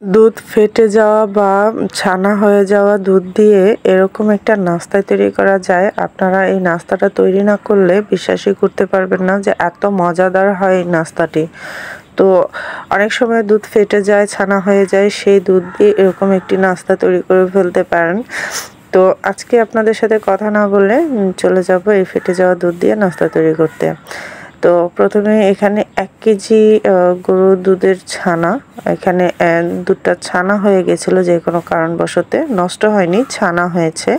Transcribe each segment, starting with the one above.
দুধ ফেটে যাওয়া বা ছানা হয়ে যাওয়া দুধ দিয়ে এরকম একটা নাস্তা তৈরি করা যায়। আপনারা এই নাস্তাটা তৈরি না করলে বিশ্বাসই করতে পারবেন না যে এত মজাদার হয় এই নাস্তাটি। তো অনেক সময় দুধ ফেটে যায়, ছানা হয়ে যায়, সেই দুধ দিয়ে এরকম একটি নাস্তা তৈরি করে ফেলতে পারেন। তো আজকে আপনাদের সাথে কথা না বলে চলে যাব এই ফেটে যাওয়া দুধ দিয়ে নাস্তা তৈরি করতে। তো প্রথমে এখানে 1 কেজি গরুর দুধের ছানা, এখানে দুধটা ছানা হয়ে গেছিলো যে কোনো কারণবশতে, নষ্ট হয়নি, ছানা হয়েছে।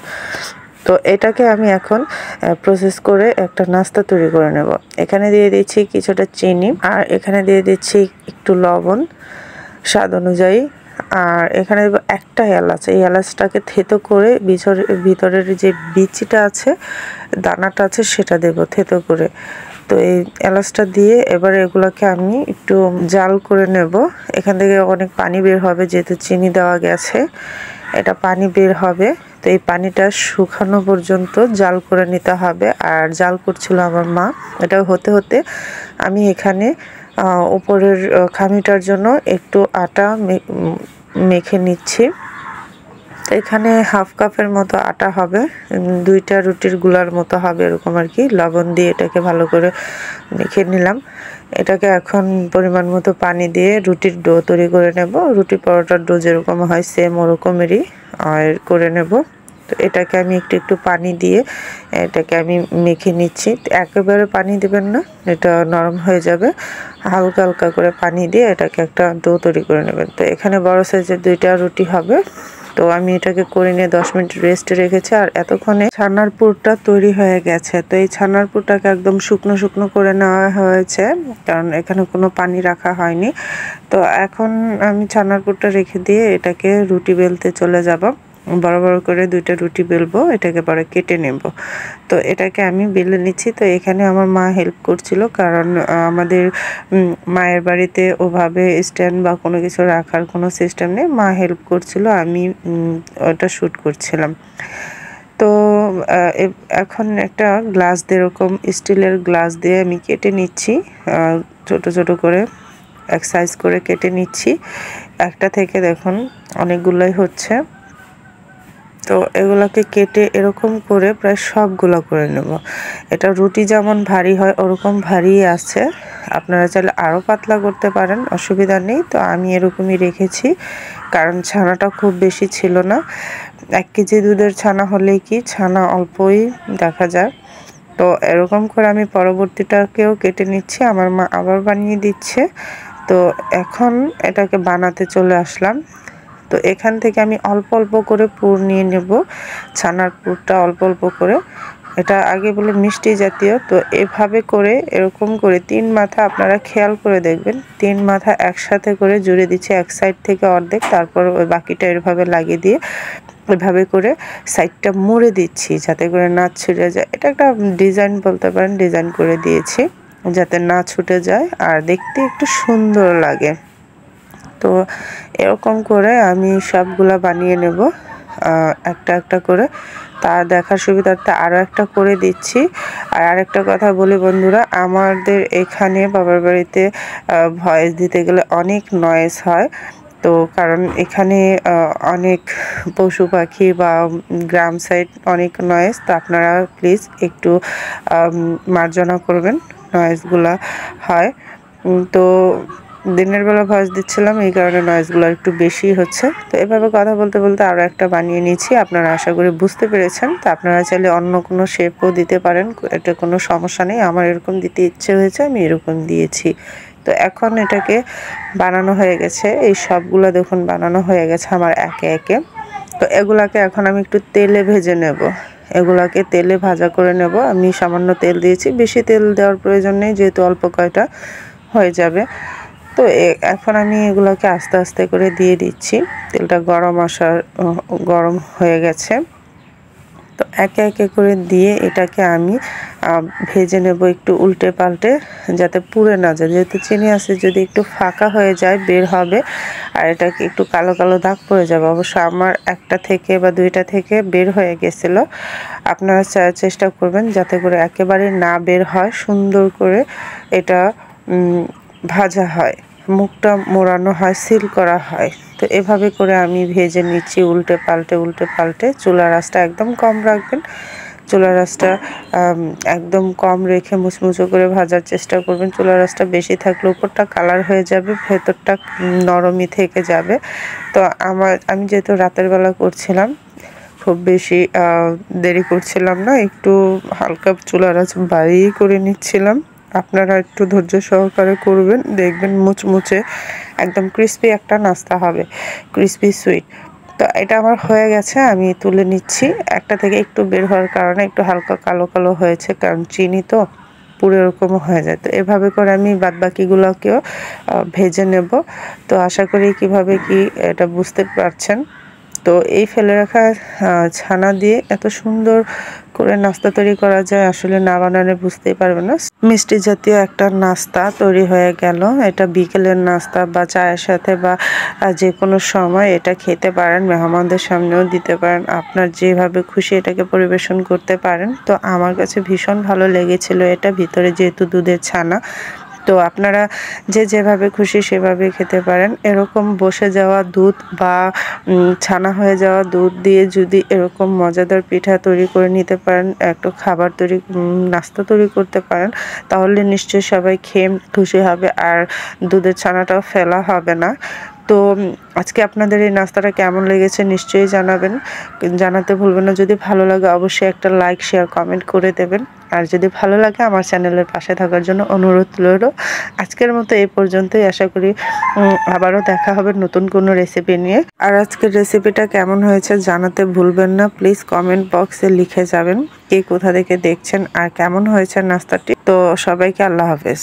তো এটাকে আমি এখন প্রসেস করে একটা নাস্তা তৈরি করে নেব। এখানে দিয়ে দিচ্ছি কিছুটা চিনি, আর এখানে দিয়ে দিচ্ছি একটু লবণ স্বাদ অনুযায়ী, আর এখানে একটা এলাচ। এই এলাচটাকে থেতো করে ভিতরের যে বিচিটা আছে, দানাটা আছে, সেটা দেব থেতো করে। তো এই এলাচটা দিয়ে এবার এগুলোকে আমি একটু জাল করে নেব। এখান থেকে অনেক পানি বের হবে যেহেতু চিনি দেওয়া গেছে, এটা পানি বের হবে। তো এই পানিটা শুকানো পর্যন্ত জাল করে নিতে হবে। আর জাল করছিল আমার মা। এটা হতে হতে আমি এখানে উপরের খামিটার জন্য একটু আটা মেখে নিচ্ছি। এখানে হাফ কাপের মতো আটা হবে, 2টা রুটির গুলার মতো হবে এরকম আর কি। লবণ দিয়ে এটাকে ভালো করে মেখে নিলাম। এটাকে এখন পরিমাণ মতো পানি দিয়ে রুটির ডো তৈরি করে নেব। রুটি পরোটার ডো যেরকম হয় সেম ওরকমেরই করে নেব। তো এটাকে আমি একটু একটু পানি দিয়ে এটাকে আমি মেখে নিচ্ছি। একেবারে পানি দেবেন না, এটা নরম হয়ে যাবে। হালকা হালকা করে পানি দিয়ে এটাকে একটা ডো তৈরি করে নেবেন। তো এখানে বড় সাইজের 2টা রুটি হবে। তো আমি এটাকে করে নিয়ে 10 মিনিট রেস্টে রেখেছি। আর এতক্ষণে ছানার পুরটা তৈরি হয়ে গেছে। তো এই ছানার পুরটাকে একদম শুকনো শুকনো করে নেওয়া হয়েছে, কারণ এখানে কোনো পানি রাখা হয়নি। তো এখন আমি ছানার পুরটা রেখে দিয়ে এটাকে রুটি বেলতে চলে যাব। বড় বড় করে 2টা রুটি বেলবো, এটাকে পরে কেটে নেব। তো এটাকে আমি বেলে নিচ্ছি। তো এখানে আমার মা হেল্প করছিল, কারণ আমাদের মায়ের বাড়িতে ওভাবে স্ট্যান্ড বা কোনো কিছু রাখার কোনো সিস্টেম নেই। মা হেল্প করছিল, আমি ওটা শ্যুট করছিলাম। তো এখন একটা গ্লাস দিয়ে, এরকম স্টিলের গ্লাস দিয়ে আমি কেটে নিচ্ছি, ছোট ছোট করে এক সাইজ করে কেটে নিচ্ছি। একটা থেকে দেখুন অনেকগুলোই হচ্ছে। তো এগুলোকে কেটে এরকম করে প্রায় সবগুলো করে নেব। এটা রুটি যেমন ভারী হয় ওরকম ভারী আছে। আপনারা চাইলে আরও পাতলা করতে পারেন, অসুবিধা নেই। তো আমি এরকমই রেখেছি, কারণ ছানাটা খুব বেশি ছিল না। 1 কেজি দুধের ছানা হলেই কি ছানা অল্পই দেখা যায়। তো এরকম করে আমি পরবর্তীটাকেও কেটে নিচ্ছি। আমার মা আবার বানিয়ে দিচ্ছে। তো এখন এটাকে বানাতে চলে আসলাম। তো এখান থেকে আমি অল্প অল্প করে পুর নিয়ে নেব, ছানার পুরটা অল্প অল্প করে। এটা আগে বলে মিষ্টি জাতীয়। তো এভাবে করে এরকম করে 3 মাথা আপনারা খেয়াল করে দেখবেন, 3 মাথা একসাথে করে জুড়ে দিচ্ছি এক সাইড থেকে অর্ধেক, তারপর ওই বাকিটা এভাবে লাগিয়ে দিয়ে এভাবে করে সাইডটা মুড়ে দিচ্ছি যাতে করে না ছিঁড়ে যায়। এটা একটা ডিজাইন বলতে পারেন, ডিজাইন করে দিয়েছি যাতে না ছুটে যায় আর দেখতে একটু সুন্দর লাগে। তো এরকম করে আমি সবগুলা বানিয়ে নেব একটা একটা করে। তা দেখার সুবিধার্থে আরও একটা করে দিচ্ছি। আর আরেকটা কথা বলি বন্ধুরা, আমাদের এখানে বাবার বাড়িতে ভয়েস দিতে গেলে অনেক নয়েজ হয়। তো কারণ এখানে অনেক পশু পাখি বা গ্রাম সাইড অনেক নয়েজ। তো আপনারা প্লিজ একটু মার্জনা করবেন, নয়েজগুলা হয়। তো দিনের বেলা ভয়েস দিচ্ছিলাম, এই কারণে নয়েজগুলো একটু বেশি হচ্ছে। তো এভাবে কথা বলতে বলতে আরও একটা বানিয়ে নিয়েছি। আপনারা আশা করি বুঝতে পেরেছেন। তো আপনারা চাইলে অন্য কোনো শেপও দিতে পারেন, এটা কোনো সমস্যা নেই। আমার এরকম দিতে ইচ্ছে হয়েছে, আমি এরকম দিয়েছি। তো এখন এটাকে বানানো হয়ে গেছে। এই সবগুলো দেখুন বানানো হয়ে গেছে আমার একে একে। তো এগুলাকে এখন আমি একটু তেলে ভেজে নেব। এগুলাকে তেলে ভাজা করে নেব। আমি সামান্য তেল দিয়েছি, বেশি তেল দেওয়ার প্রয়োজন নেই যেহেতু অল্প কয়টা হয়ে যাবে। তো এখন আমি এগুলোকে আস্তে আস্তে করে দিয়ে দিচ্ছি। তেলটা গরম হয়ে গেছে। তো একে একে করে দিয়ে এটাকে আমি ভেজে নেব একটু উল্টে পাল্টে, যাতে পুড়ে না যায়। যেহেতু চিনি আছে, যদি একটু ফাঁকা হয়ে যায় বের হবে, আর এটাকে একটু কালো কালো দাগ পড়ে যাবে। অবশ্য আমার একটা থেকে বা 2টা থেকে বের হয়ে গেছিলো। আপনারা চেষ্টা করবেন যাতে করে একেবারে না বের হয়, সুন্দর করে এটা ভাজা হয়। মুখটা মোড়ানো হয়, সিল করা হয়। তো এভাবে করে আমি ভেজে নিচ্ছি উল্টে পাল্টে। চুলার আঁচটা একদম কম রাখবেন। চুলার আঁচটা একদম কম রেখে মুচমুচো করে ভাজার চেষ্টা করবেন। চুলার আঁচটা বেশি থাকলে উপরটা কালার হয়ে যাবে, ভেতরটা নরমই থেকে যাবে। তো আমি যেহেতু রাতের বেলা করছিলাম, খুব বেশি দেরি করছিলাম না, একটু হালকা চুলার আঁচ বাড়িয়ে করে নিচ্ছিলাম। আপনারা একটু ধৈর্য সহকারে করবেন, দেখবেন মুচমুচে একদম ক্রিস্পি একটা নাস্তা হবে, ক্রিস্পি সুইট। তো এটা আমার হয়ে গেছে, আমি তুলে নিচ্ছি। একটা থেকে একটু বের হওয়ার কারণে একটু হালকা কালো কালো হয়েছে, কারণ চিনি তো পুরো এরকমও হয়ে যায়। তো এভাবে করে আমি বাদবাকিগুলোকেও ভেজে নেব। তো আশা করি কিভাবে কি এটা বুঝতে পারছেন। তো এই ফেলে রাখা ছানা দিয়ে এত সুন্দর করে নাস্তা তৈরি করা যায়, আসলে না বানালে বুঝতেই পারবেন না। মিষ্টি জাতীয় একটা নাস্তা তৈরি হয়ে গেল। এটা বিকেলের নাস্তা বা চায়ের সাথে বা যে কোনো সময় এটা খেতে পারেন, মেহমানদের সামনেও দিতে পারেন, আপনার যেভাবে খুশি এটাকে পরিবেশন করতে পারেন। তো আমার কাছে ভীষণ ভালো লেগেছিল এটা, ভিতরে যেহেতু দুধের ছানা। তো আপনারা যেভাবে খুশি সেভাবে খেতে পারেন। এরকম বসে যাওয়া দুধ বা ছানা হয়ে যাওয়া দুধ দিয়ে যদি এরকম মজাদার পিঠা তৈরি করে নিতে পারেন, একটু খাবার নাস্তা তৈরি করতে পারেন, তাহলে নিশ্চয়ই সবাই খেয়ে খুশি হবে, আর দুধের ছানাটাও ফেলা হবে না। তো আজকে আপনাদের এই নাস্তাটা কেমন লেগেছে নিশ্চয়ই জানাবেন, জানাতে ভুলবেন না। যদি ভালো লাগে অবশ্যই একটা লাইক, শেয়ার, কমেন্ট করে দেবেন। আর যদি ভালো লাগে আমার চ্যানেলের পাশে থাকার জন্য অনুরোধ রইল। আজকের মতো এই পর্যন্তই। আশা করি আবারও দেখা হবে নতুন কোনো রেসিপি নিয়ে। আর আজকের রেসিপিটা কেমন হয়েছে জানাতে ভুলবেন না, প্লিজ কমেন্ট বক্সে লিখে যাবেন কে কোথা থেকে দেখছেন আর কেমন হয়েছে নাস্তাটি। তো সবাইকে আল্লাহ হাফেজ।